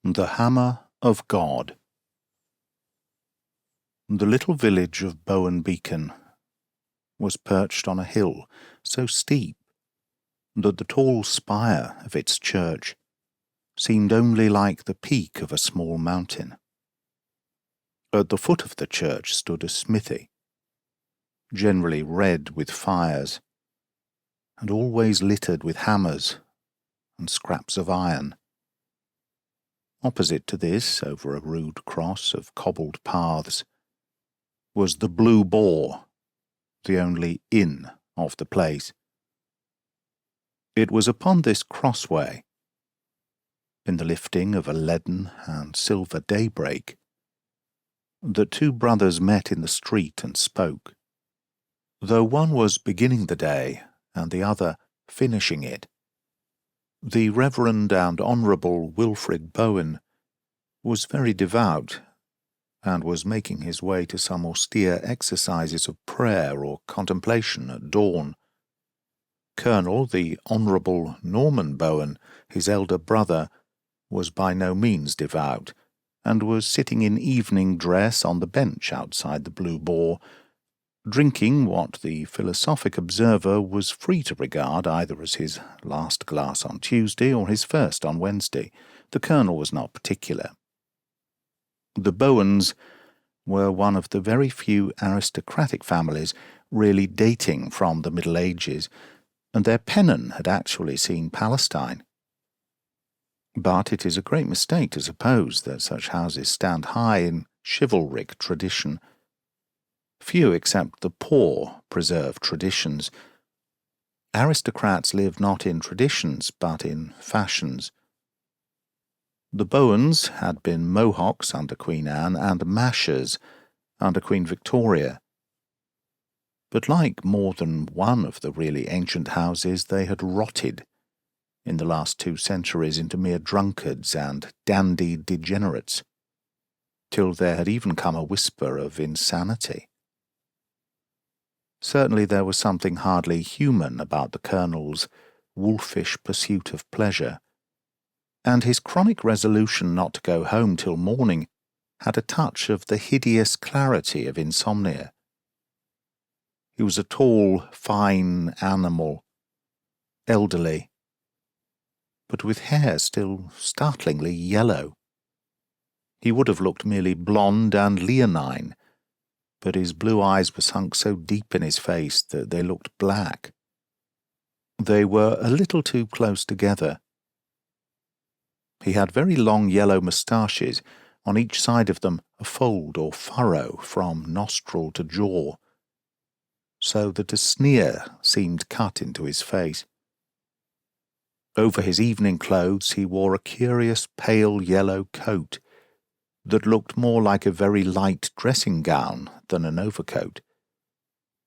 The Hammer of God. The little village of Bowen Beacon was perched on a hill so steep that the tall spire of its church seemed only like the peak of a small mountain. At the foot of the church stood a smithy, generally red with fires, and always littered with hammers and scraps of iron. Opposite to this, over a rude cross of cobbled paths, was the Blue Boar, the only inn of the place. It was upon this crossway, in the lifting of a leaden and silver daybreak, that two brothers met in the street and spoke, though one was beginning the day and the other finishing it. The Reverend and Honourable Wilfred Bowen was very devout, and was making his way to some austere exercises of prayer or contemplation at dawn. Colonel, the Honourable Norman Bowen, his elder brother, was by no means devout, and was sitting in evening dress on the bench outside the Blue Boar, drinking what the philosophic observer was free to regard either as his last glass on Tuesday or his first on Wednesday. The Colonel was not particular. The Bowens were one of the very few aristocratic families really dating from the Middle Ages, and their pennon had actually seen Palestine. But it is a great mistake to suppose that such houses stand high in chivalric tradition. Few except the poor preserve traditions. Aristocrats live not in traditions, but in fashions. The Bowens had been Mohocks under Queen Anne and Mashers under Queen Victoria. But like more than one of the really ancient houses, they had rotted in the last 2 centuries into mere drunkards and dandy degenerates, till there had even come a whisper of insanity. Certainly there was something hardly human about the Colonel's wolfish pursuit of pleasure, and his chronic resolution not to go home till morning had a touch of the hideous clarity of insomnia. He was a tall, fine animal, elderly, but with hair still startlingly yellow. He would have looked merely blonde and leonine, but his blue eyes were sunk so deep in his face that they looked black. They were a little too close together. He had very long yellow moustaches, on each side of them a fold or furrow from nostril to jaw, so that a sneer seemed cut into his face. Over his evening clothes he wore a curious pale yellow coat that looked more like a very light dressing gown than an overcoat,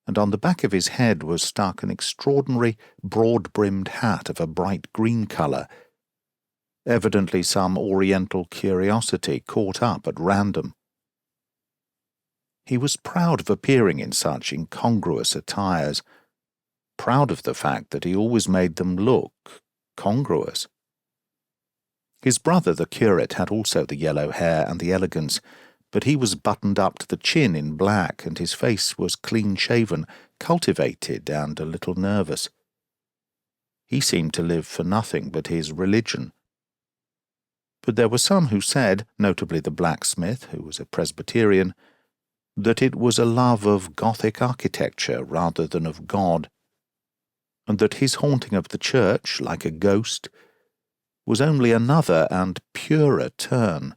and on the back of his head was stuck an extraordinary broad-brimmed hat of a bright green colour, evidently some oriental curiosity caught up at random. He was proud of appearing in such incongruous attires, proud of the fact that he always made them look congruous. His brother, the curate, had also the yellow hair and the elegance, but he was buttoned up to the chin in black, and his face was clean-shaven, cultivated, and a little nervous. He seemed to live for nothing but his religion. But there were some who said, notably the blacksmith, who was a Presbyterian, that it was a love of Gothic architecture rather than of God, and that his haunting of the church, like a ghost, was only another and purer turn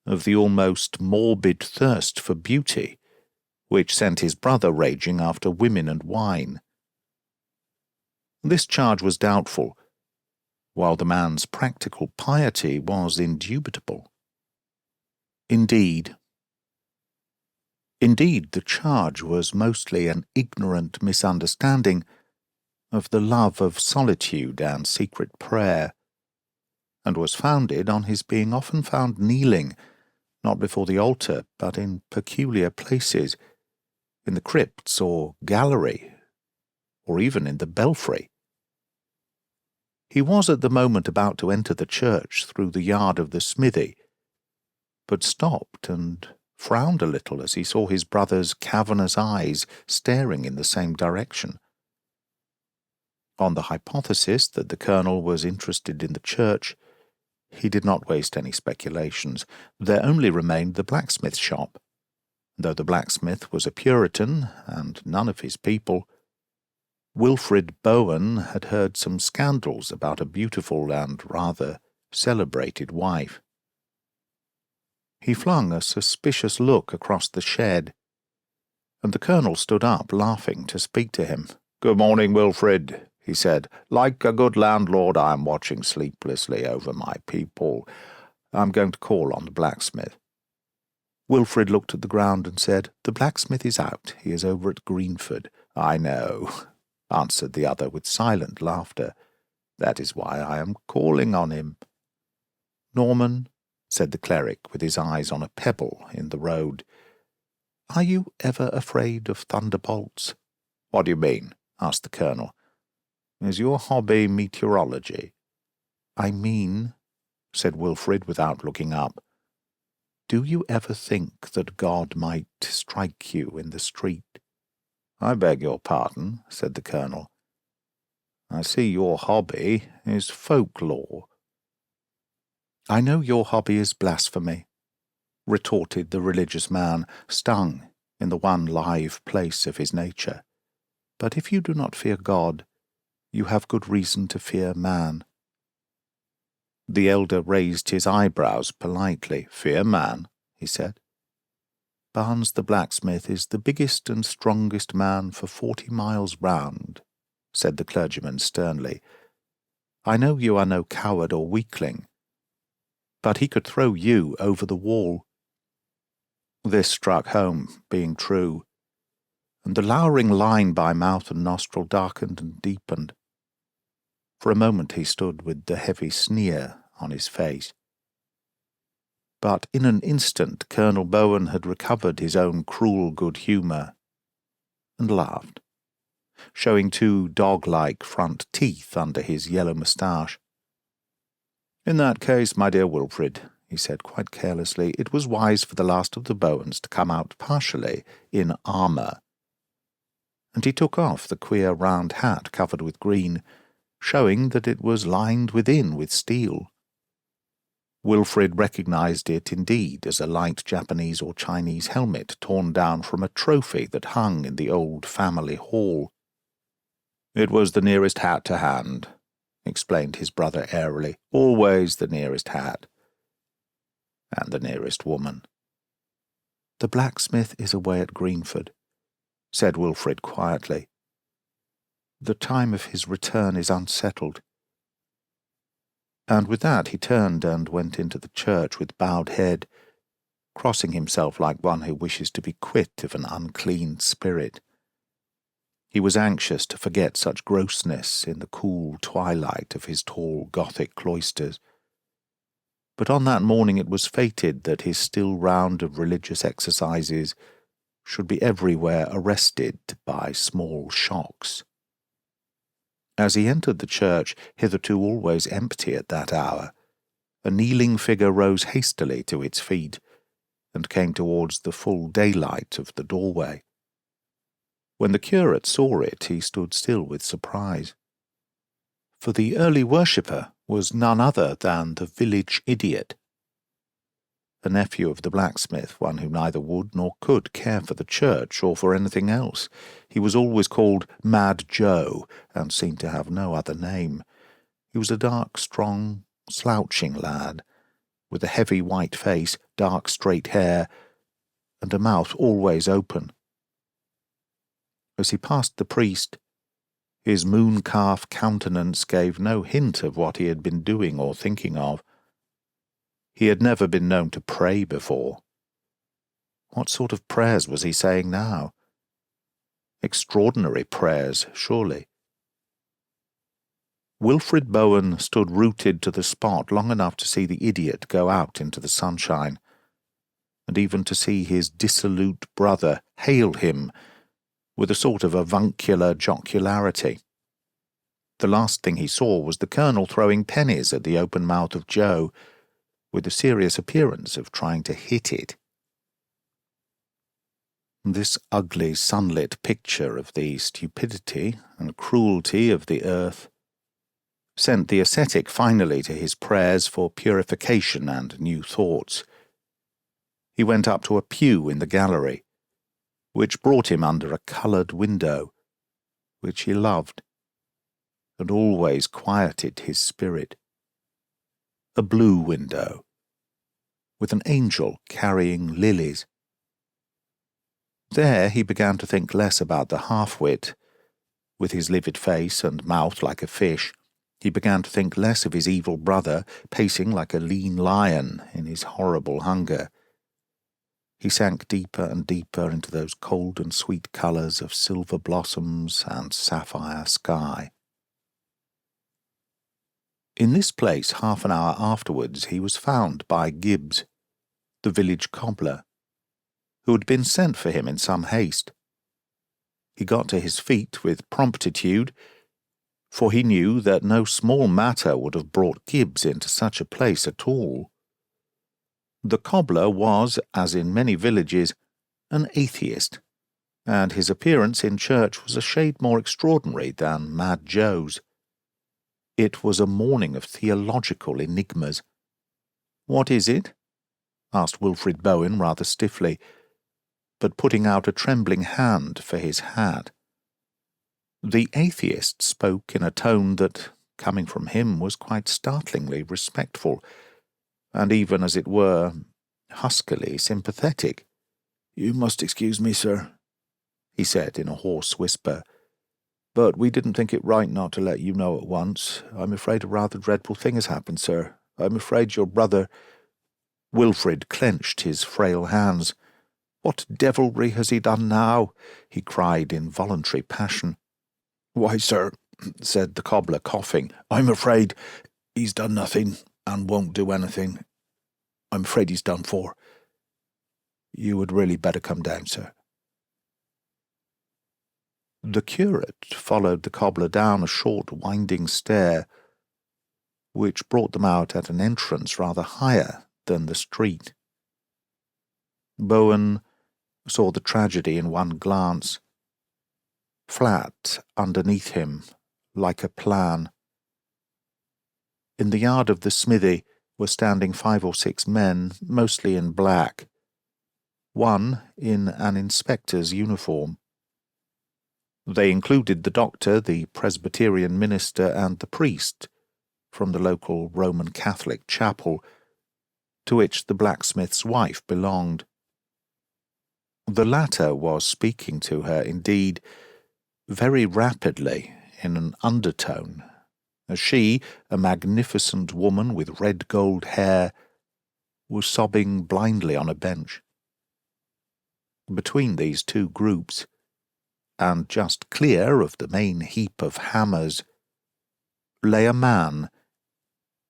of the almost morbid thirst for beauty which sent his brother raging after women and wine. This charge was doubtful, while the man's practical piety was indubitable. Indeed, the charge was mostly an ignorant misunderstanding of the love of solitude and secret prayer, and was founded on his being often found kneeling, not before the altar, but in peculiar places, in the crypts or gallery, or even in the belfry. He was at the moment about to enter the church through the yard of the smithy, but stopped and frowned a little as he saw his brother's cavernous eyes staring in the same direction. On the hypothesis that the colonel was interested in the church, he did not waste any speculations. There only remained the blacksmith shop. Though the blacksmith was a Puritan, and none of his people, Wilfred Bowen had heard some scandals about a beautiful and rather celebrated wife. He flung a suspicious look across the shed, and the colonel stood up, laughing, to speak to him. "Good morning, Wilfred," he said. "Like a good landlord, I am watching sleeplessly over my people. I'm going to call on the blacksmith." Wilfred looked at the ground and said, "The blacksmith is out. He is over at Greenford." "I know," answered the other with silent laughter. "That is why I am calling on him." "Norman," said the cleric, with his eyes on a pebble in the road, "are you ever afraid of thunderbolts?" "What do you mean?" asked the colonel. "Is your hobby meteorology?" "I mean," said Wilfred without looking up, "do you ever think that God might strike you in the street?" "I beg your pardon," said the colonel. "I see your hobby is folklore." "I know your hobby is blasphemy," retorted the religious man, stung in the one live place of his nature. "But if you do not fear God, you have good reason to fear man." The elder raised his eyebrows politely. "Fear man?" he said. "Barnes the blacksmith is the biggest and strongest man for 40 miles round," said the clergyman sternly. "I know you are no coward or weakling, but he could throw you over the wall." This struck home, being true, and the lowering line by mouth and nostril darkened and deepened. For a moment he stood with the heavy sneer on his face. But in an instant Colonel Bowen had recovered his own cruel good humour and laughed, showing 2 dog-like front teeth under his yellow moustache. "In that case, my dear Wilfred," he said quite carelessly, "it was wise for the last of the Bowens to come out partially in armour." And he took off the queer round hat covered with green, showing that it was lined within with steel. Wilfred recognized it indeed as a light Japanese or Chinese helmet torn down from a trophy that hung in the old family hall. "It was the nearest hat to hand," explained his brother airily. "Always the nearest hat. And the nearest woman." "The blacksmith is away at Greenford," said Wilfred quietly. "The time of his return is unsettled." And with that he turned and went into the church with bowed head, crossing himself like one who wishes to be quit of an unclean spirit. He was anxious to forget such grossness in the cool twilight of his tall Gothic cloisters. But on that morning it was fated that his still round of religious exercises should be everywhere arrested by small shocks. As he entered the church, hitherto always empty at that hour, a kneeling figure rose hastily to its feet and came towards the full daylight of the doorway. When the curate saw it, he stood still with surprise. For the early worshipper was none other than the village idiot, a nephew of the blacksmith, one who neither would nor could care for the church or for anything else. He was always called Mad Joe, and seemed to have no other name. He was a dark, strong, slouching lad, with a heavy white face, dark straight hair, and a mouth always open. As he passed the priest, his moon-calf countenance gave no hint of what he had been doing or thinking of. He had never been known to pray before. What sort of prayers was he saying now? Extraordinary prayers, surely. Wilfred Bowen stood rooted to the spot long enough to see the idiot go out into the sunshine, and even to see his dissolute brother hail him with a sort of avuncular jocularity. The last thing he saw was the Colonel throwing pennies at the open mouth of Joe, with a serious appearance of trying to hit it. This ugly sunlit picture of the stupidity and cruelty of the earth sent the ascetic finally to his prayers for purification and new thoughts. He went up to a pew in the gallery, which brought him under a coloured window, which he loved, and always quieted his spirit. A blue window, with an angel carrying lilies. There he began to think less about the half-wit, with his livid face and mouth like a fish. He began to think less of his evil brother, pacing like a lean lion in his horrible hunger. He sank deeper and deeper into those cold and sweet colours of silver blossoms and sapphire sky. In this place, half an hour afterwards, he was found by Gibbs, the village cobbler, who had been sent for him in some haste. He got to his feet with promptitude, for he knew that no small matter would have brought Gibbs into such a place at all. The cobbler was, as in many villages, an atheist, and his appearance in church was a shade more extraordinary than Mad Joe's. It was a morning of theological enigmas. "What is it?" asked Wilfred Bowen rather stiffly, but putting out a trembling hand for his hat. The atheist spoke in a tone that, coming from him, was quite startlingly respectful, and even, as it were, huskily sympathetic. "You must excuse me, sir," he said in a hoarse whisper, "but we didn't think it right not to let you know at once. I'm afraid a rather dreadful thing has happened, sir. I'm afraid your brother—" Wilfred clenched his frail hands. "What devilry has he done now?" he cried in voluntary passion. "Why, sir," said the cobbler, coughing, "I'm afraid he's done nothing, and won't do anything. I'm afraid he's done for. You would really better come down, sir." The curate followed the cobbler down a short winding stair, which brought them out at an entrance rather higher than the street. Bowen saw the tragedy in one glance. Flat underneath him, like a plan. In the yard of the smithy were standing 5 or 6 men, mostly in black, one in an inspector's uniform. They included the doctor, the Presbyterian minister, and the priest from the local Roman Catholic chapel, to which the blacksmith's wife belonged. The latter was speaking to her, indeed, very rapidly, in an undertone, as she, a magnificent woman with red gold hair, was sobbing blindly on a bench. Between these two groups, and just clear of the main heap of hammers, lay a man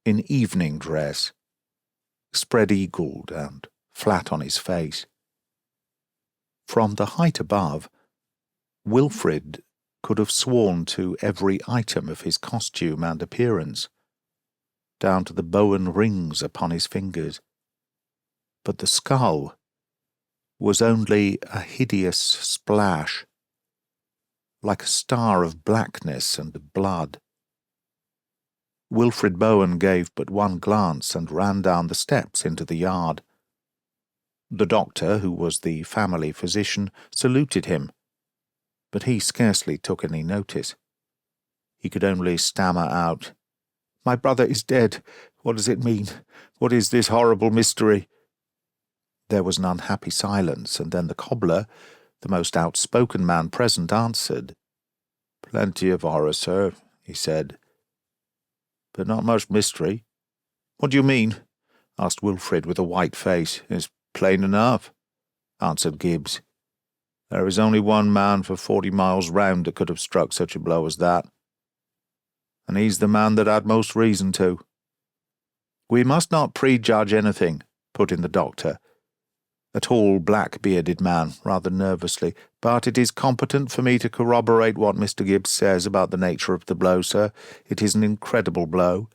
in evening dress, spread-eagled and flat on his face. From the height above, Wilfred could have sworn to every item of his costume and appearance, down to the Bowen rings upon his fingers. But the skull was only a hideous splash, like a star of blackness and blood. Wilfred Bowen gave but one glance and ran down the steps into the yard. The doctor, who was the family physician, saluted him, but he scarcely took any notice. He could only stammer out, "My brother is dead. What does it mean? What is this horrible mystery?" There was an unhappy silence, and then the cobbler, the most outspoken man present, answered. "Plenty of horror, sir," he said, "but not much mystery." "What do you mean?" asked Wilfred with a white face. "It's plain enough," answered Gibbs. "There is only one man for 40 miles round that could have struck such a blow as that, and he's the man that had most reason to." "We must not prejudge anything," put in the doctor. a tall, black-bearded man, rather nervously. "But it is competent for me to corroborate what Mr. Gibbs says about the nature of the blow, sir. It is an incredible blow.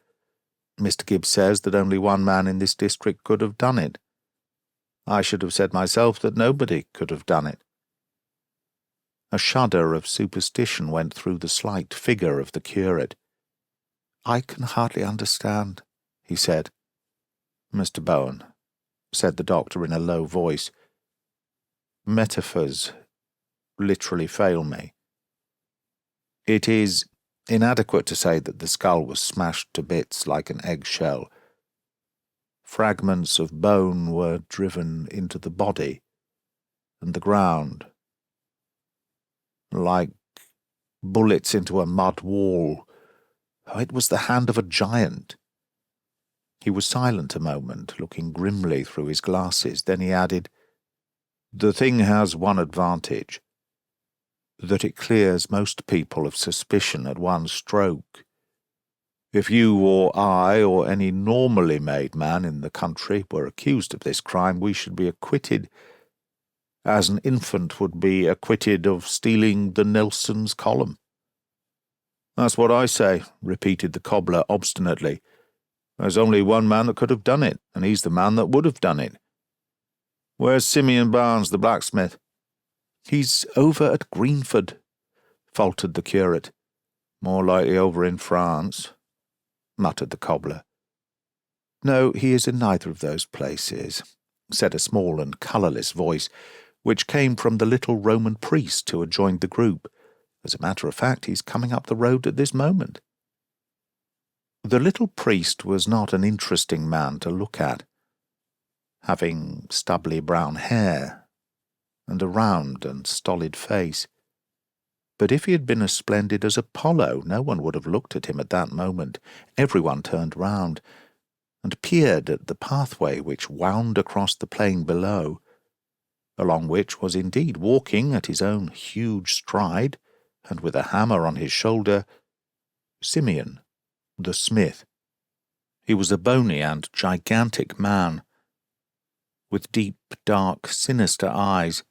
Mr. Gibbs says that only one man in this district could have done it. I should have said myself that nobody could have done it." A shudder of superstition went through the slight figure of the curate. "I can hardly understand," he said. "Mr. Bowen," said the doctor in a low voice, "metaphors literally fail me. It is inadequate to say that the skull was smashed to bits like an eggshell. Fragments of bone were driven into the body and the ground, like bullets into a mud wall. Oh, it was the hand of a giant." He was silent a moment, looking grimly through his glasses. Then he added, "The thing has one advantage, that it clears most people of suspicion at one stroke. If you or I or any normally made man in the country were accused of this crime, we should be acquitted, as an infant would be acquitted of stealing the Nelson's column." "That's what I say," repeated the cobbler obstinately. "There's only one man that could have done it, and he's the man that would have done it. Where's Simeon Barnes, the blacksmith?" "He's over at Greenford," faltered the curate. "More likely over in France," muttered the cobbler. "No, he is in neither of those places," said a small and colourless voice, which came from the little Roman priest who had joined the group. "As a matter of fact, he's coming up the road at this moment." The little priest was not an interesting man to look at, having stubbly brown hair and a round and stolid face. But if he had been as splendid as Apollo, no one would have looked at him at that moment. Everyone turned round and peered at the pathway which wound across the plain below, along which was indeed walking at his own huge stride, and with a hammer on his shoulder, Simeon, the smith. He was a bony and gigantic man, with deep, dark, sinister eyes,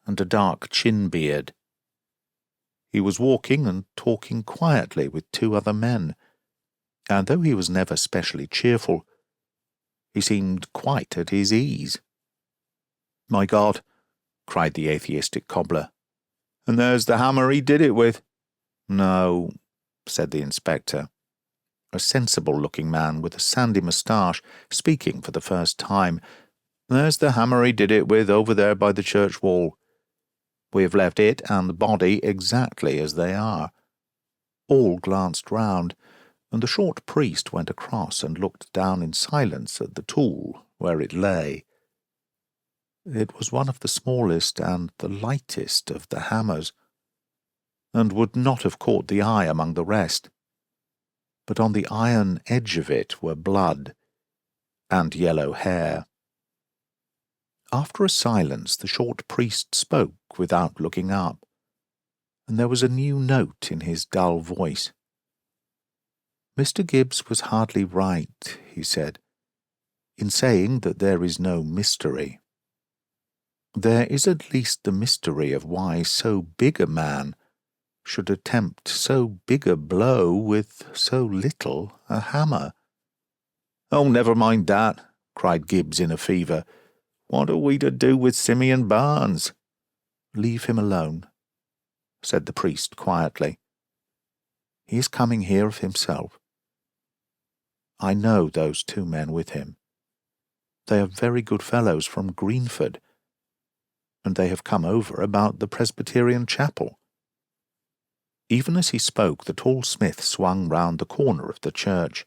and a dark chin-beard. He was walking and talking quietly with two other men, and though he was never specially cheerful, he seemed quite at his ease. "My God!" cried the atheistic cobbler. "And there's the hammer he did it with." "No," said the inspector, a sensible-looking man with a sandy moustache, speaking for the first time. "There's the hammer he did it with over there by the church wall. We have left it and the body exactly as they are." All glanced round, and the short priest went across and looked down in silence at the tool where it lay. It was one of the smallest and the lightest of the hammers, and would not have caught the eye among the rest. But on the iron edge of it were blood and yellow hair. After a silence, the short priest spoke without looking up, and there was a new note in his dull voice. "Mr. Gibbs was hardly right," he said, "in saying that there is no mystery. There is at least the mystery of why so big a man should attempt so big a blow with so little a hammer." "Oh, never mind that," cried Gibbs in a fever. "What are we to do with Simeon Barnes?" "Leave him alone," said the priest quietly. "He is coming here of himself. I know those two men with him. They are very good fellows from Greenford, and they have come over about the Presbyterian chapel." Even as he spoke, the tall smith swung round the corner of the church,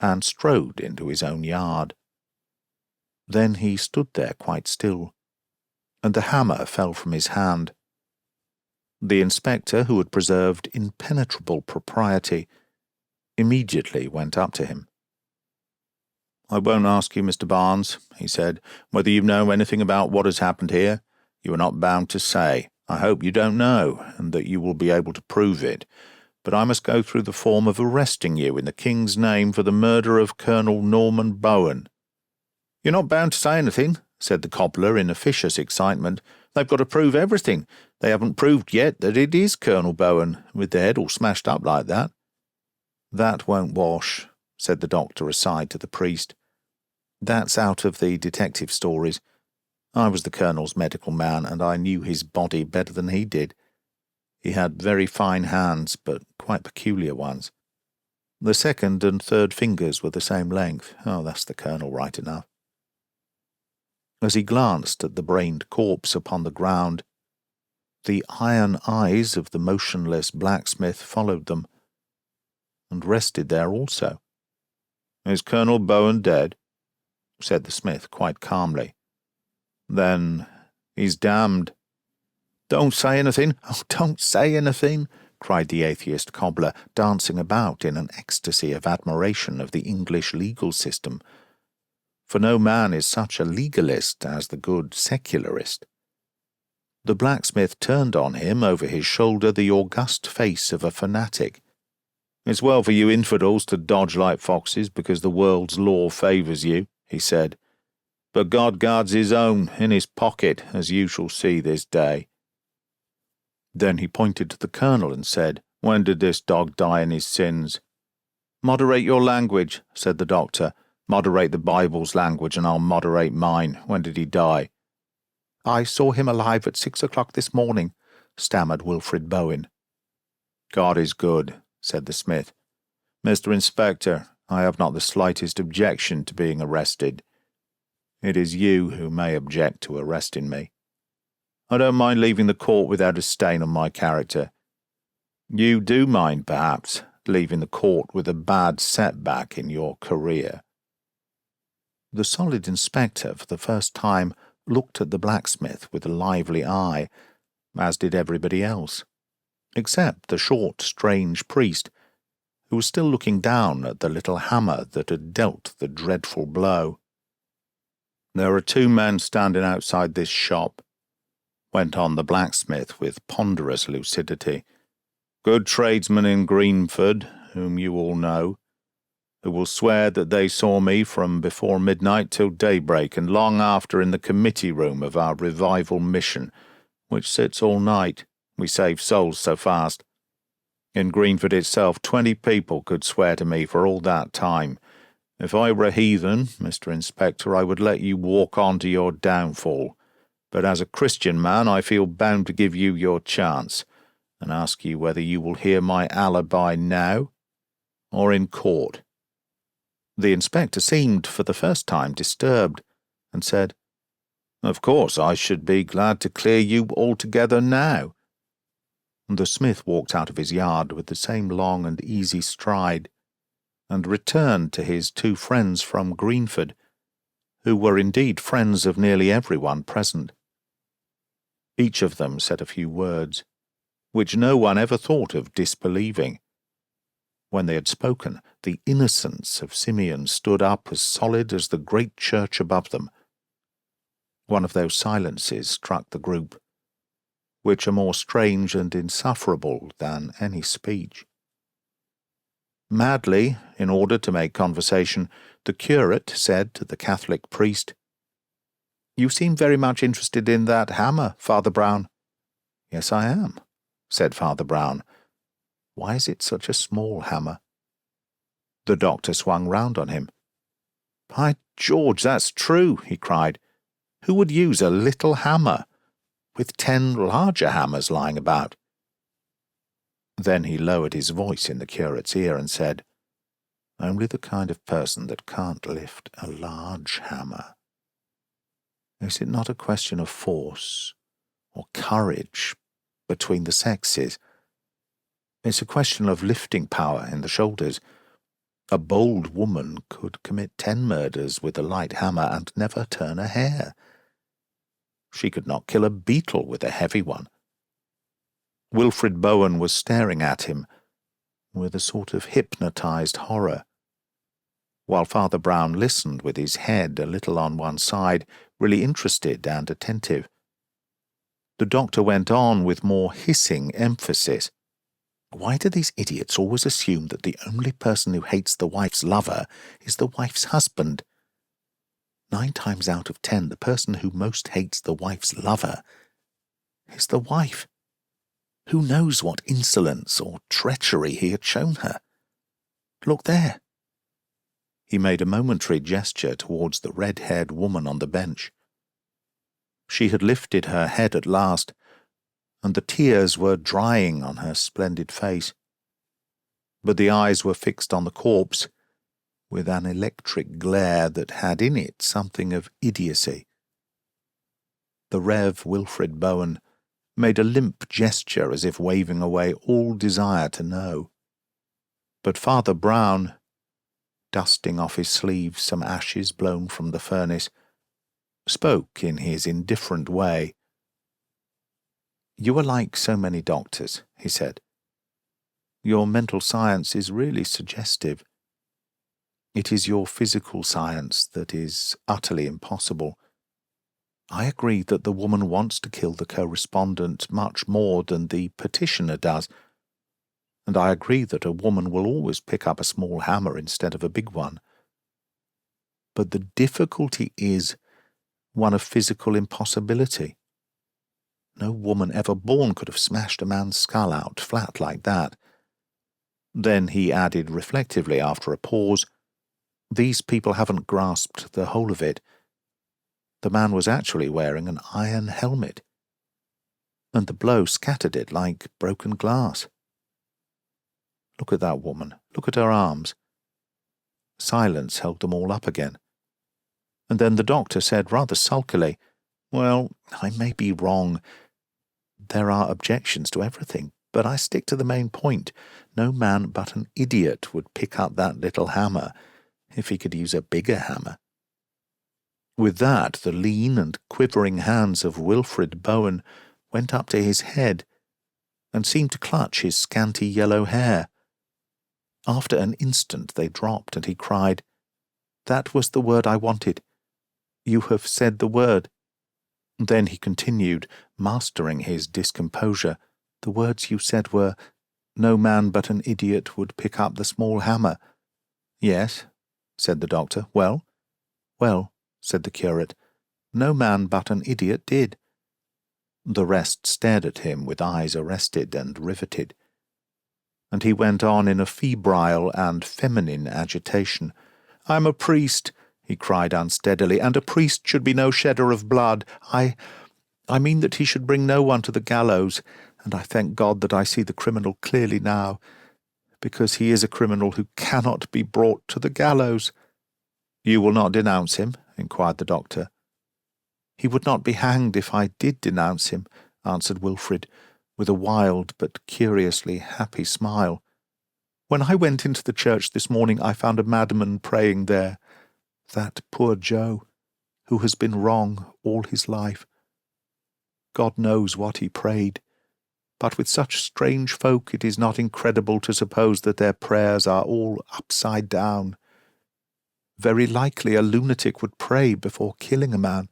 and strode into his own yard. Then he stood there quite still, and the hammer fell from his hand. The inspector, who had preserved impenetrable propriety, immediately went up to him. "I won't ask you, Mr. Barnes," he said, "whether you know anything about what has happened here. You are not bound to say. I hope you don't know, and that you will be able to prove it. But I must go through the form of arresting you in the King's name for the murder of Colonel Norman Bowen." "You're not bound to say anything," said the cobbler in officious excitement. "They've got to prove everything. They haven't proved yet that it is Colonel Bowen, with the head all smashed up like that." "That won't wash," said the doctor aside to the priest. "That's out of the detective stories. I was the Colonel's medical man, and I knew his body better than he did. He had very fine hands, but quite peculiar ones. The second and third fingers were the same length. Oh, that's the Colonel right enough." As he glanced at the brained corpse upon the ground, the iron eyes of the motionless blacksmith followed them, and rested there also. "Is Colonel Bowen dead?" said the smith quite calmly. "Then he's damned." "Don't say anything! Oh, don't say anything!" cried the atheist cobbler, dancing about in an ecstasy of admiration of the English legal system. For no man is such a legalist as the good secularist. The blacksmith turned on him over his shoulder the august face of a fanatic. "It's well for you infidels to dodge like foxes because the world's law favours you," he said. "But God guards his own in his pocket, as you shall see this day." Then he pointed to the Colonel and said, "When did this dog die in his sins?" "Moderate your language," said the doctor. "Moderate the Bible's language, and I'll moderate mine. When did he die?" "I saw him alive at 6 o'clock this morning," stammered Wilfred Bowen. "God is good," said the smith. "Mr. Inspector, I have not the slightest objection to being arrested. It is you who may object to arresting me. I don't mind leaving the court without a stain on my character. You do mind, perhaps, leaving the court with a bad setback in your career." The solid inspector, for the first time, looked at the blacksmith with a lively eye, as did everybody else, except the short, strange priest, who was still looking down at the little hammer that had dealt the dreadful blow. "There are 2 men standing outside this shop," went on the blacksmith with ponderous lucidity. "Good tradesmen in Greenford, whom you all know, who will swear that they saw me from before midnight till daybreak and long after in the committee room of our revival mission, which sits all night. We save souls so fast. In Greenford itself 20 people could swear to me for all that time. If I were a heathen, Mr. Inspector, I would let you walk on to your downfall. But as a Christian man I feel bound to give you your chance, and ask you whether you will hear my alibi now or in court." The inspector seemed for the first time disturbed, and said, "Of course I should be glad to clear you altogether now." The smith walked out of his yard with the same long and easy stride, and returned to his 2 friends from Greenford, who were indeed friends of nearly everyone present. Each of them said a few words, which no one ever thought of disbelieving. When they had spoken, the innocence of Simeon stood up as solid as the great church above them. One of those silences struck the group, which are more strange and insufferable than any speech. Madly, in order to make conversation, the curate said to the Catholic priest, "You seem very much interested in that hammer, Father Brown." "Yes, I am," said Father Brown. "Why is it such a small hammer?" The doctor swung round on him. "By George, that's true," he cried. "Who would use a little hammer, with 10 larger hammers lying about?" Then he lowered his voice in the curate's ear and said, "Only the kind of person that can't lift a large hammer. Is it not a question of force or courage between the sexes? It's a question of lifting power in the shoulders. A bold woman could commit 10 murders with a light hammer and never turn a hair. She could not kill a beetle with a heavy one." Wilfred Bowen was staring at him with a sort of hypnotized horror, while Father Brown listened with his head a little on one side, really interested and attentive. The doctor went on with more hissing emphasis. "Why do these idiots always assume that the only person who hates the wife's lover is the wife's husband? 9 times out of 10, the person who most hates the wife's lover is the wife. Who knows what insolence or treachery he had shown her? Look there. He made a momentary gesture towards the red-haired woman on the bench. She had lifted her head at last, and the tears were drying on her splendid face. But the eyes were fixed on the corpse, with an electric glare that had in it something of idiocy. The Rev. Wilfred Bowen made a limp gesture as if waving away all desire to know. But Father Brown, dusting off his sleeve some ashes blown from the furnace, spoke in his indifferent way. "You are like so many doctors," he said. "Your mental science is really suggestive. It is your physical science that is utterly impossible. I agree that the woman wants to kill the correspondent much more than the petitioner does, and I agree that a woman will always pick up a small hammer instead of a big one. But the difficulty is one of physical impossibility. No woman ever born could have smashed a man's skull out flat like that." Then he added reflectively after a pause, "These people haven't grasped the whole of it. The man was actually wearing an iron helmet, and the blow scattered it like broken glass. Look at that woman. Look at her arms." Silence held them all up again. And then the doctor said rather sulkily, "Well, I may be wrong. There are objections to everything, but I stick to the main point. No man but an idiot would pick up that little hammer if he could use a bigger hammer." With that, the lean and quivering hands of Wilfred Bowen went up to his head and seemed to clutch his scanty yellow hair. After an instant they dropped, and he cried, "That was the word I wanted. You have said the word." Then he continued, mastering his discomposure, "The words you said were, 'No man but an idiot would pick up the small hammer.'" "Yes," said the doctor. "Well?" "Well," said the curate, "no man but an idiot did." The rest stared at him with eyes arrested and riveted, and he went on in a febrile and feminine agitation. "I'm a priest," he cried unsteadily, "and a priest should be no shedder of blood. I mean that he should bring no one to the gallows, and I thank God that I see the criminal clearly now, because he is a criminal who cannot be brought to the gallows." "You will not denounce him?" inquired the doctor. "He would not be hanged if I did denounce him," answered Wilfred, with a wild but curiously happy smile. "When I went into the church this morning I found a madman praying there. That poor Joe, who has been wrong all his life. God knows what he prayed, but with such strange folk it is not incredible to suppose that their prayers are all upside down. Very likely a lunatic would pray before killing a man.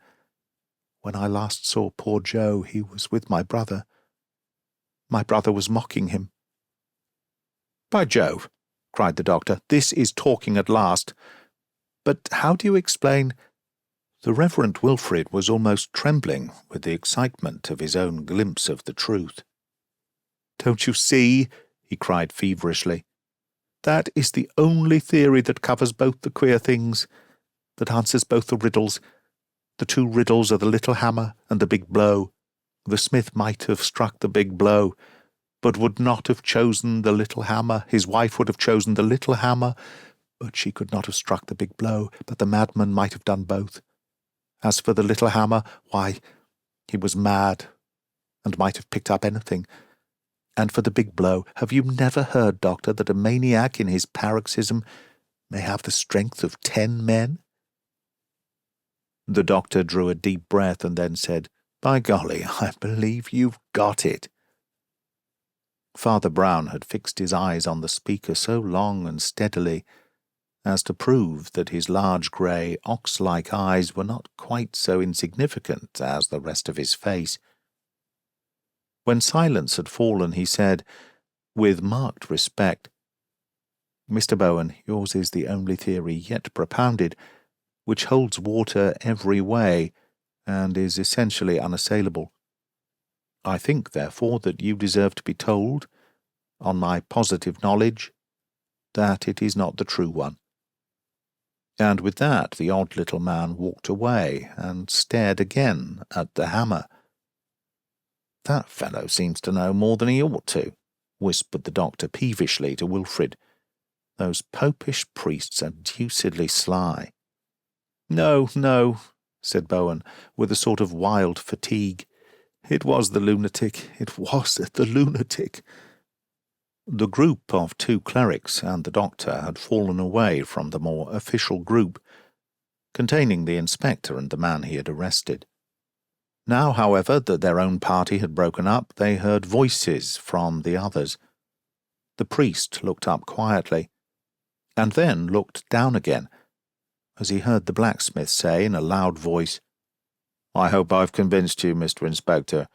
When I last saw poor Joe, he was with my brother. My brother was mocking him." "By Jove," cried the doctor, "this is talking at last. But how do you explain—" The Reverend Wilfred was almost trembling with the excitement of his own glimpse of the truth. "Don't you see?" he cried feverishly. "That is the only theory that covers both the queer things, that answers both the riddles. The two riddles are the little hammer and the big blow. The smith might have struck the big blow, but would not have chosen the little hammer. His wife would have chosen the little hammer, but she could not have struck the big blow. But the madman might have done both. As for the little hammer, why, he was mad, and might have picked up anything. And for the big blow, have you never heard, Doctor, that a maniac in his paroxysm may have the strength of 10 men? The doctor drew a deep breath and then said, "By golly, I believe you've got it." Father Brown had fixed his eyes on the speaker so long and steadily as to prove that his large grey, ox-like eyes were not quite so insignificant as the rest of his face. When silence had fallen, he said, with marked respect, "Mr. Bowen, yours is the only theory yet propounded, which holds water every way and is essentially unassailable. I think, therefore, that you deserve to be told, on my positive knowledge, that it is not the true one." And with that the odd little man walked away and stared again at the hammer. "That fellow seems to know more than he ought to," whispered the doctor peevishly to Wilfred. "Those popish priests are deucedly sly." "No, no," said Bowen, with a sort of wild fatigue. "It was the lunatic. It was the lunatic." The group of two clerics and the doctor had fallen away from the more official group, containing the inspector and the man he had arrested. Now, however, that their own party had broken up, they heard voices from the others. The priest looked up quietly, and then looked down again, as he heard the blacksmith say in a loud voice, "I hope I've convinced you, Mr. Inspector.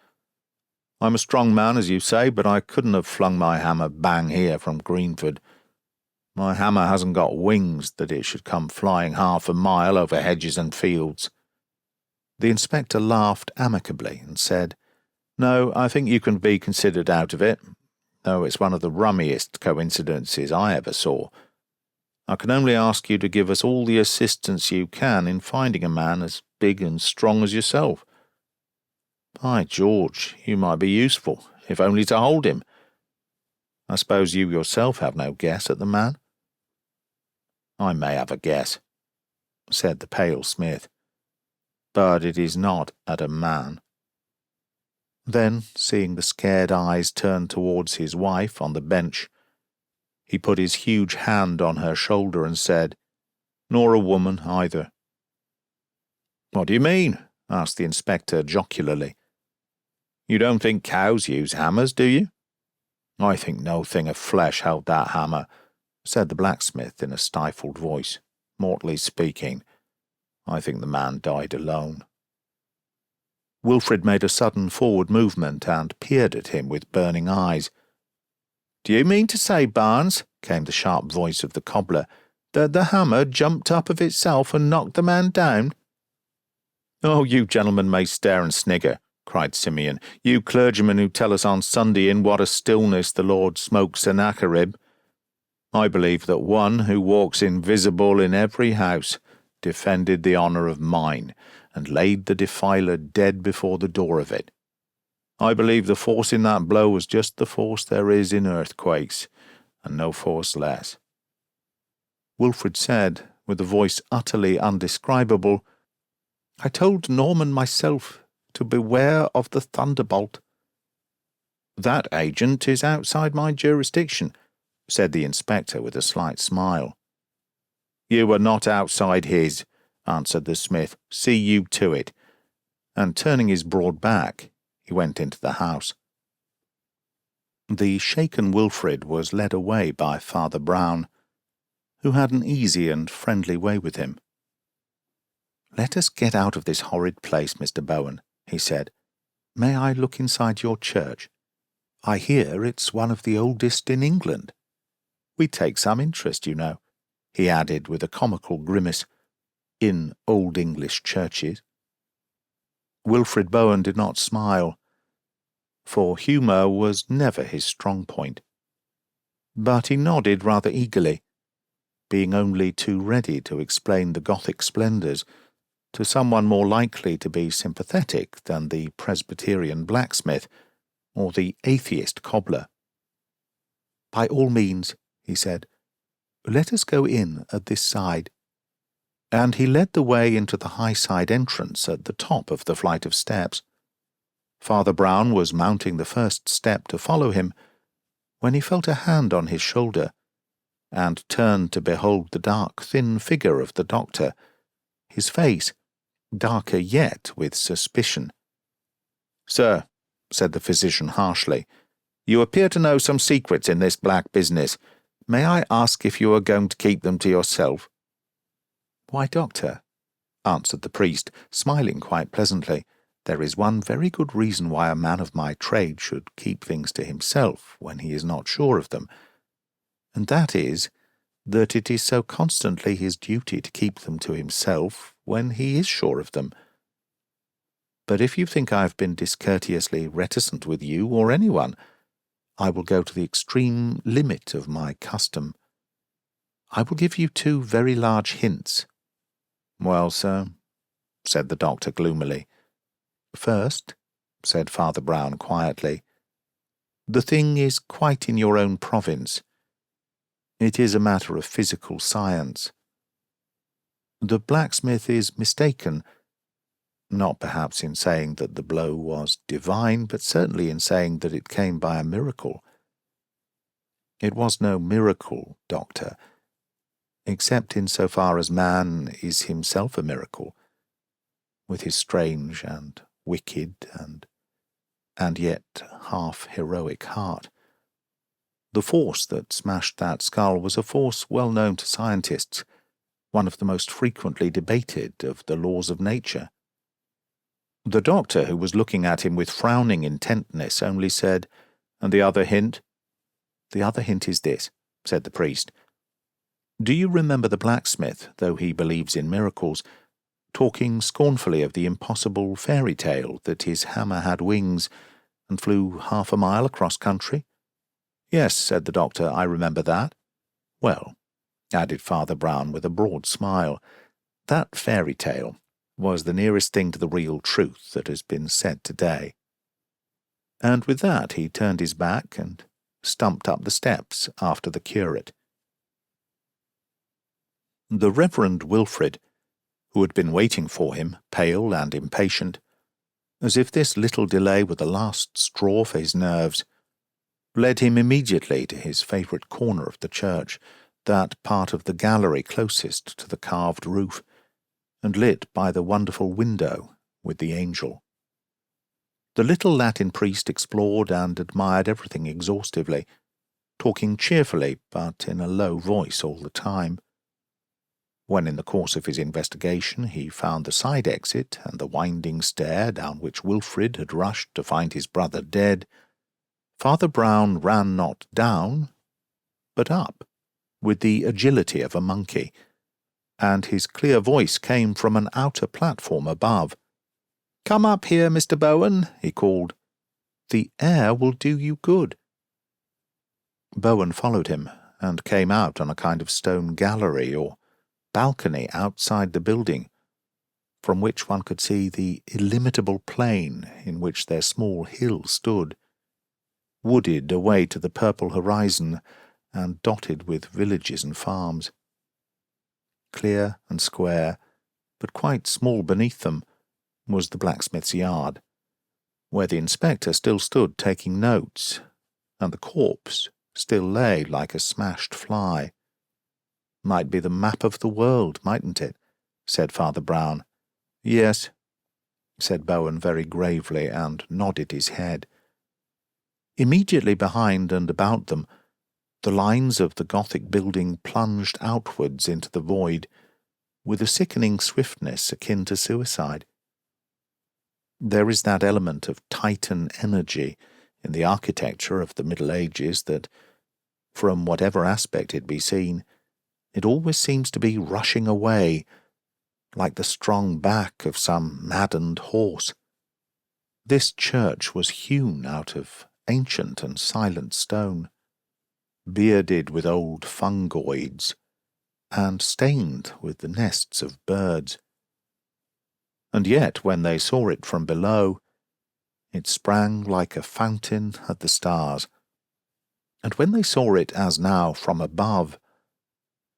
I'm a strong man, as you say, but I couldn't have flung my hammer bang here from Greenford. My hammer hasn't got wings that it should come flying half a mile over hedges and fields." The inspector laughed amicably and said, "No, I think you can be considered out of it, though it's one of the rummiest coincidences I ever saw. I can only ask you to give us all the assistance you can in finding a man as big and strong as yourself. By George, you might be useful, if only to hold him. I suppose you yourself have no guess at the man?" "I may have a guess," said the pale smith, "but it is not at a man." Then, seeing the scared eyes turn towards his wife on the bench, he put his huge hand on her shoulder and said, "Nor a woman either." "What do you mean?" asked the inspector jocularly. "You don't think cows use hammers, do you?" "I think no thing of flesh held that hammer," said the blacksmith in a stifled voice. "Mortally speaking, I think the man died alone." Wilfred made a sudden forward movement and peered at him with burning eyes. "Do you mean to say, Barnes," came the sharp voice of the cobbler, "that the hammer jumped up of itself and knocked the man down?" "Oh, you gentlemen may stare and snigger," cried Simeon, "you clergymen who tell us on Sunday in what a stillness the Lord smokes Sennacherib. I believe that one who walks invisible in every house defended the honour of mine, and laid the defiler dead before the door of it. I believe the force in that blow was just the force there is in earthquakes, and no force less." Wilfred said, with a voice utterly undescribable, "I told Norman myself to beware of the thunderbolt." "That agent is outside my jurisdiction," said the inspector with a slight smile. "You were not outside his," answered the smith. "See you to it." And turning his broad back, he went into the house. The shaken Wilfred was led away by Father Brown, who had an easy and friendly way with him. "Let us get out of this horrid place, Mr. Bowen," he said. "May I look inside your church? I hear it's one of the oldest in England. We take some interest, you know," he added with a comical grimace, "in old English churches." Wilfred Bowen did not smile, for humour was never his strong point. But he nodded rather eagerly, being only too ready to explain the Gothic splendours to someone more likely to be sympathetic than the Presbyterian blacksmith or the atheist cobbler. "By all means," he said, "let us go in at this side." And he led the way into the high side entrance at the top of the flight of steps. Father Brown was mounting the first step to follow him, when he felt a hand on his shoulder, and turned to behold the dark, thin figure of the doctor, his face darker yet with suspicion. "Sir," said the physician harshly, "you appear to know some secrets in this black business. May I ask if you are going to keep them to yourself?" "Why, doctor," answered the priest, smiling quite pleasantly, "there is one very good reason why a man of my trade should keep things to himself when he is not sure of them, and that is, that it is so constantly his duty to keep them to himself when he is sure of them. But if you think I have been discourteously reticent with you or anyone, I will go to the extreme limit of my custom. I will give you 2 very large hints. Well, sir, said the doctor gloomily. First, said Father Brown quietly, the thing is quite in your own province. It is a matter of physical science. The blacksmith is mistaken, not perhaps in saying that the blow was divine, but certainly in saying that it came by a miracle. It was no miracle, Doctor, except in so far as man is himself a miracle, with his strange and wicked and yet half-heroic heart. The force that smashed that skull was a force well known to scientists, one of the most frequently debated of the laws of nature. The doctor, who was looking at him with frowning intentness, only said, "And the other hint?" "The other hint is this," said the priest. "Do you remember the blacksmith, though he believes in miracles, talking scornfully of the impossible fairy tale that his hammer had wings and flew 1/2 a mile across country?" "Yes," said the doctor, "I remember that." "Well," added Father Brown with a broad smile, "that fairy tale was the nearest thing to the real truth that has been said today." And with that he turned his back and stumped up the steps after the curate. The Reverend Wilfred, who had been waiting for him, pale and impatient, as if this little delay were the last straw for his nerves, led him immediately to his favourite corner of the church, that part of the gallery closest to the carved roof, and lit by the wonderful window with the angel. The little Latin priest explored and admired everything exhaustively, talking cheerfully but in a low voice all the time. When in the course of his investigation he found the side exit and the winding stair down which Wilfred had rushed to find his brother dead, Father Brown ran not down, but up, with the agility of a monkey, and his clear voice came from an outer platform above. "Come up here, Mr. Bowen," he called. "The air will do you good." Bowen followed him, and came out on a kind of stone gallery or balcony outside the building, from which one could see the illimitable plain in which their small hill stood, wooded away to the purple horizon and dotted with villages and farms. Clear and square, but quite small beneath them, was the blacksmith's yard, where the inspector still stood taking notes, and the corpse still lay like a smashed fly. "Might be the map of the world, mightn't it?" said Father Brown. "Yes," said Bowen very gravely, and nodded his head. Immediately behind and about them, the lines of the Gothic building plunged outwards into the void, with a sickening swiftness akin to suicide. There is that element of Titan energy in the architecture of the Middle Ages that, from whatever aspect it be seen, it always seems to be rushing away, like the strong back of some maddened horse. This church was hewn out of ancient and silent stone, bearded with old fungoids, and stained with the nests of birds. And yet, when they saw it from below, it sprang like a fountain at the stars, and when they saw it as now from above,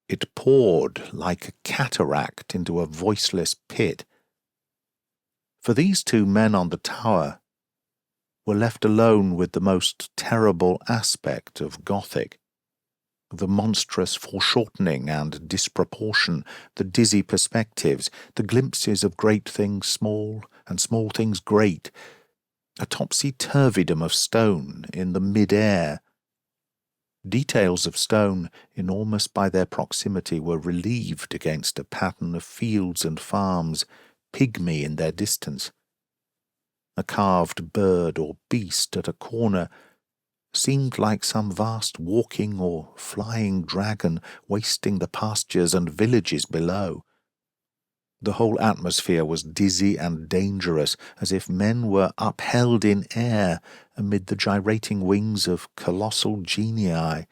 it poured like a cataract into a voiceless pit. For these 2 men on the tower were left alone with the most terrible aspect of Gothic, the monstrous foreshortening and disproportion, the dizzy perspectives, the glimpses of great things small and small things great, a topsy-turvydom of stone in the mid-air. Details of stone, enormous by their proximity, were relieved against a pattern of fields and farms, pygmy in their distance. A carved bird or beast at a corner seemed like some vast walking or flying dragon wasting the pastures and villages below. The whole atmosphere was dizzy and dangerous, as if men were upheld in air amid the gyrating wings of colossal genii,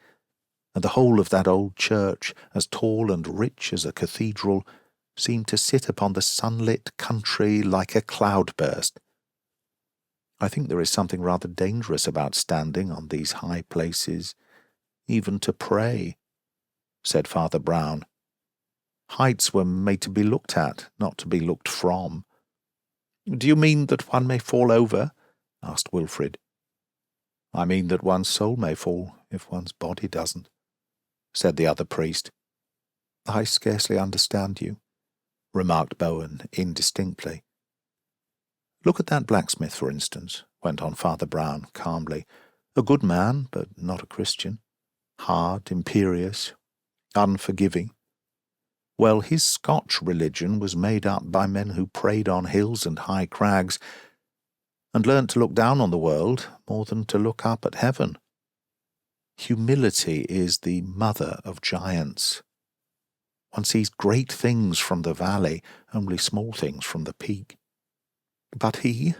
and the whole of that old church, as tall and rich as a cathedral, seemed to sit upon the sunlit country like a cloudburst. I think there is something rather dangerous about standing on these high places, even to pray, said Father Brown. Heights were made to be looked at, not to be looked from. Do you mean that one may fall over? Asked Wilfred. I mean that one's soul may fall if one's body doesn't, said the other priest. I scarcely understand you, remarked Bowen indistinctly. Look at that blacksmith, for instance, went on Father Brown calmly. A good man, but not a Christian. Hard, imperious, unforgiving. Well, his Scotch religion was made up by men who prayed on hills and high crags, and learnt to look down on the world more than to look up at heaven. Humility is the mother of giants. One sees great things from the valley, only small things from the peak. But he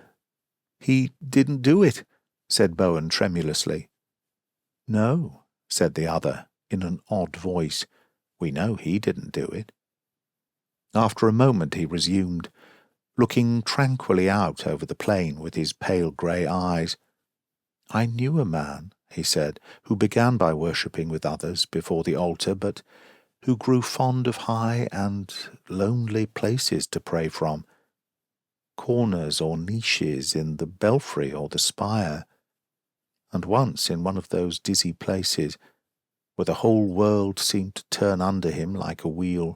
didn't do it, said Bowen tremulously. No, said the other, in an odd voice. We know he didn't do it. After a moment he resumed, looking tranquilly out over the plain with his pale grey eyes. I knew a man, he said, who began by worshipping with others before the altar, but who grew fond of high and lonely places to pray from, corners or niches in the belfry or the spire, and once in one of those dizzy places where the whole world seemed to turn under him like a wheel,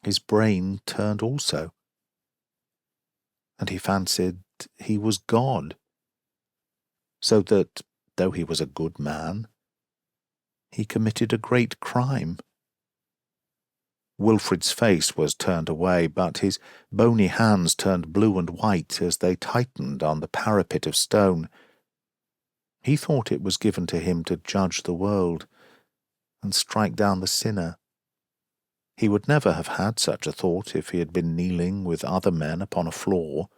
his brain turned also, and he fancied he was God, so that, though he was a good man, he committed a great crime. Wilfred's face was turned away, but his bony hands turned blue and white as they tightened on the parapet of stone. He thought it was given to him to judge the world and strike down the sinner. He would never have had such a thought if he had been kneeling with other men upon a floor.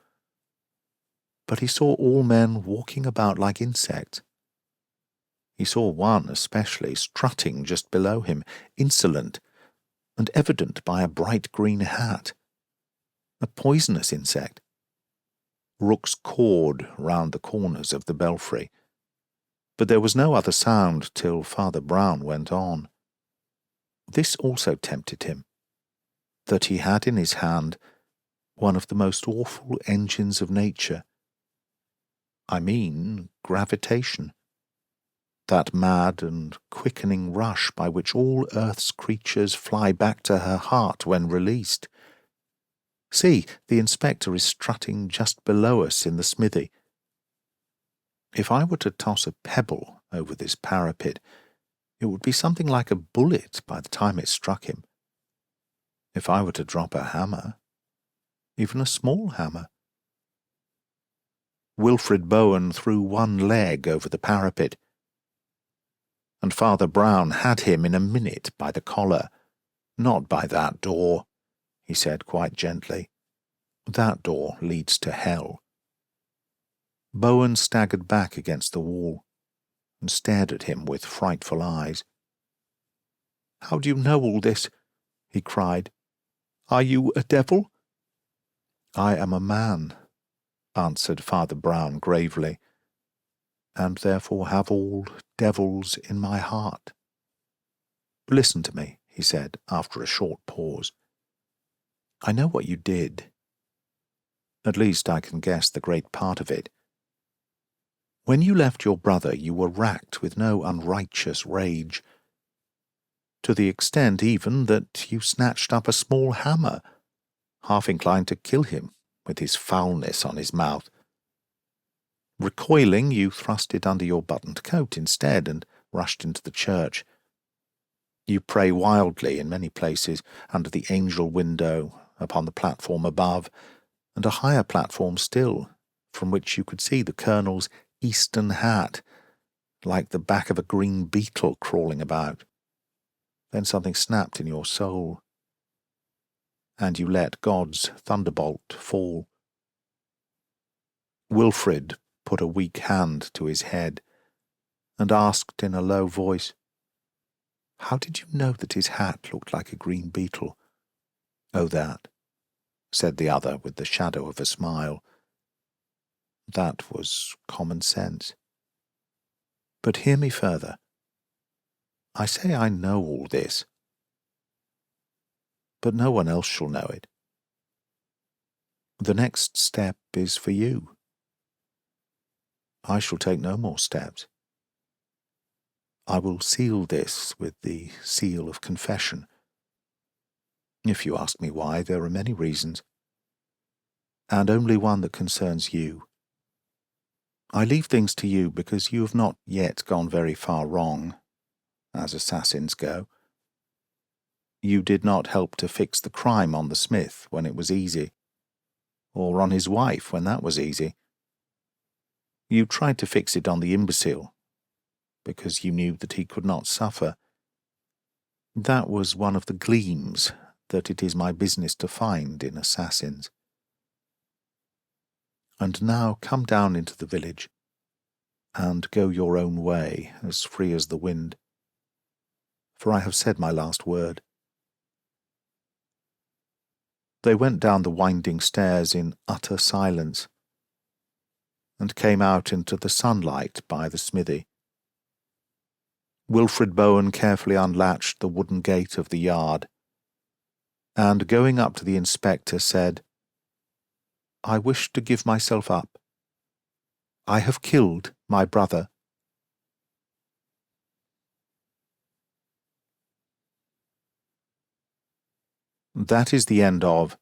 But he saw all men walking about like insects. He saw one especially strutting just below him, insolent, and evident by a bright green hat. A poisonous insect. Rooks cawed round the corners of the belfry, but there was no other sound till Father Brown went on. This also tempted him, that he had in his hand one of the most awful engines of nature. I mean gravitation, that mad and quickening rush by which all earth's creatures fly back to her heart when released. See, the inspector is strutting just below us in the smithy. If I were to toss a pebble over this parapet, it would be something like a bullet by the time it struck him. If I were to drop a hammer, even a small hammer. Wilfred Bowen threw one leg over the parapet, and Father Brown had him in a minute by the collar. Not by that door, he said quite gently. That door leads to hell. Bowen staggered back against the wall and stared at him with frightful eyes. How do you know all this? He cried. Are you a devil? I am a man, answered Father Brown gravely, and therefore have all devils in my heart. Listen to me, he said after a short pause. I know what you did. At least I can guess the great part of it. When you left your brother, you were racked with no unrighteous rage, to the extent even that you snatched up a small hammer, half inclined to kill him with his foulness on his mouth. Recoiling, you thrust it under your buttoned coat instead and rushed into the church. You pray wildly in many places, under the angel window, upon the platform above, and a higher platform still, from which you could see the colonel's Eastern hat, like the back of a green beetle crawling about. Then something snapped in your soul, and you let God's thunderbolt fall. Wilfred put a weak hand to his head and asked in a low voice, "How did you know that his hat looked like a green beetle?" "Oh, that," said the other with the shadow of a smile. "That was common sense. But hear me further. I say I know all this, but no one else shall know it. The next step is for you. I shall take no more steps. I will seal this with the seal of confession. If you ask me why, there are many reasons, and only one that concerns you. I leave things to you because you have not yet gone very far wrong, as assassins go. You did not help to fix the crime on the smith when it was easy, or on his wife when that was easy. You tried to fix it on the imbecile, because you knew that he could not suffer. That was one of the gleams that it is my business to find in assassins. And now come down into the village, and go your own way, as free as the wind, for I have said my last word." They went down the winding stairs in utter silence, and came out into the sunlight by the smithy. Wilfred Bowen carefully unlatched the wooden gate of the yard, and going up to the inspector said, "I wish to give myself up. I have killed my brother." That is the end of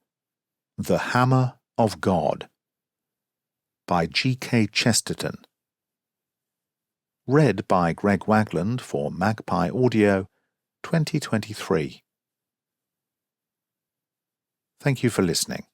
The Hammer of God by G.K. Chesterton. Read by Greg Wagland for Magpie Audio 2023. Thank you for listening.